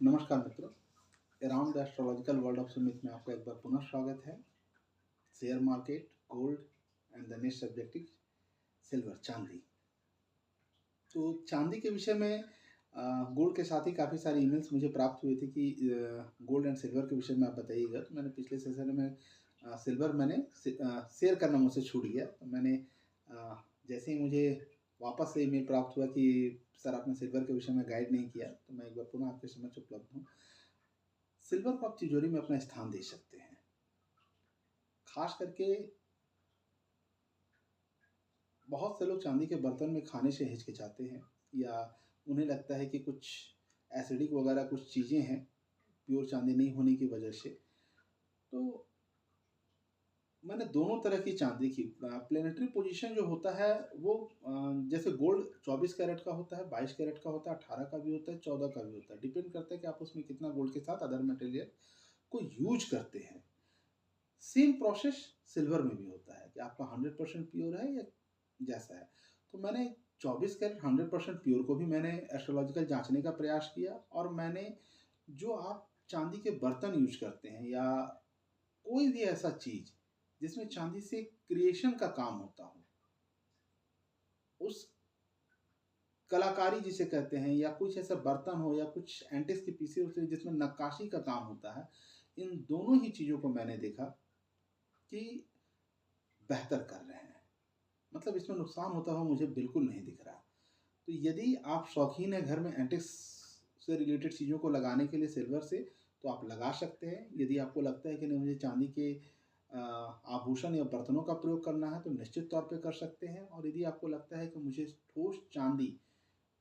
नमस्कार मित्रों, around the astrological world of Sumit में आपका एक बार पुनः स्वागत है। Share market, gold and the next subject is silver, चांदी। तो चांदी के विषय में गोल्ड के साथ ही काफ़ी सारी ईमेल्स मुझे प्राप्त हुए थे कि गोल्ड एंड सिल्वर के विषय में आप बताइएगा। तो मैंने पिछले सेशन में सिल्वर शेयर करना मुझसे छूट गया। तो मैंने जैसे ही मुझे वापस से ईमेल प्राप्त हुआ कि सर आपने सिल्वर के विषय में गाइड नहीं किया, तो मैं एक बार पुनः आपके समक्ष उपलब्ध हूँ। सिल्वर को आप तिजोरी में अपना स्थान दे सकते हैं। खास करके बहुत से लोग चांदी के बर्तन में खाने से हिचकिचाते हैं या उन्हें लगता है कि कुछ एसिडिक वगैरह कुछ चीज़ें हैं प्योर चांदी नहीं होने की वजह से। तो मैंने दोनों तरह की चांदी की प्लेनेटरी पोजीशन जो होता है वो जैसे गोल्ड 24 कैरेट का होता है, 22 कैरेट का होता है, 18 का भी होता है, 14 का भी होता है। डिपेंड करता है कि आप उसमें कितना गोल्ड के साथ अदर मटेरियल को यूज करते हैं। सेम प्रोसेस सिल्वर में भी होता है कि आपका 100% प्योर है या जैसा है। तो मैंने 24 कैरेट 100% प्योर को भी मैंने एस्ट्रोलॉजिकल जांचने का प्रयास किया, और मैंने जो आप चांदी के बर्तन यूज करते हैं या कोई भी ऐसा चीज जिसमें चांदी से क्रिएशन का काम होता हो, उस कलाकारी जिसे कहते हैं, या कुछ ऐसा बर्तन हो या कुछ एंटिक्स के पीसे होते हैं जिसमें नक्काशी का काम होता है, इन दोनों ही चीज़ों को मैंने देखा कि बेहतर कर रहे हैं। मतलब इसमें नुकसान होता हुआ मुझे बिल्कुल नहीं दिख रहा। तो यदि आप शौकीन हैं घर में एंटिक्स से रिलेटेड चीज़ों को लगाने के लिए सिल्वर से, तो आप लगा सकते हैं। यदि आपको लगता है कि नहीं मुझे चांदी के आभूषण या बर्तनों का प्रयोग करना है, तो निश्चित तौर पे कर सकते हैं। और यदि आपको लगता है कि मुझे ठोस चांदी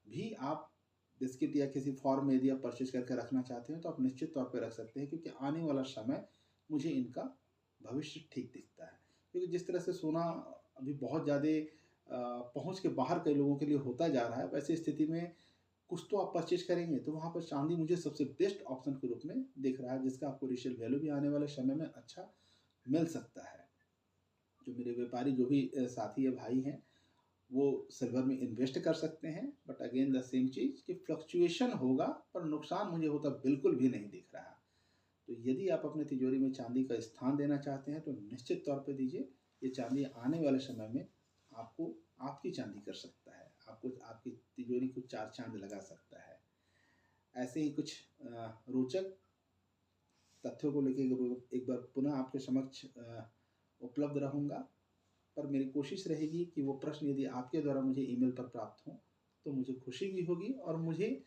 भी आप बिस्किट या किसी फॉर्म में यदि आप परचेज करके रखना चाहते हैं, तो आप निश्चित तौर पे रख सकते हैं, क्योंकि आने वाला समय मुझे इनका भविष्य ठीक दिखता है। क्योंकि जिस तरह से सोना अभी बहुत ज़्यादा पहुँच के बाहर कई लोगों के लिए होता जा रहा है, वैसी स्थिति में कुछ तो आप परचेज करेंगे, तो वहाँ पर चांदी मुझे सबसे बेस्ट ऑप्शन के रूप में दिख रहा है, जिसका आपको रीसेल वैल्यू भी आने वाले समय में अच्छा मिल सकता है। जो मेरे व्यापारी जो भी साथी या भाई हैं, वो सिल्वर में इन्वेस्ट कर सकते हैं, बट अगेन द सेम चीज़ कि फ्लक्चुएशन होगा, पर नुकसान मुझे होता बिल्कुल भी नहीं दिख रहा। तो यदि आप अपने तिजोरी में चांदी का स्थान देना चाहते हैं, तो निश्चित तौर पे दीजिए। ये चांदी आने वाले समय में आपको आपकी चांदी कर सकता है, आपको आपकी तिजोरी को चार चांद लगा सकता है। ऐसे ही कुछ रोचक तथ्यों को लेकर एक बार पुनः आपके समक्ष उपलब्ध रहूँगा। पर मेरी कोशिश रहेगी कि वो प्रश्न यदि आपके द्वारा मुझे ईमेल पर प्राप्त हों, तो मुझे खुशी भी होगी, और मुझे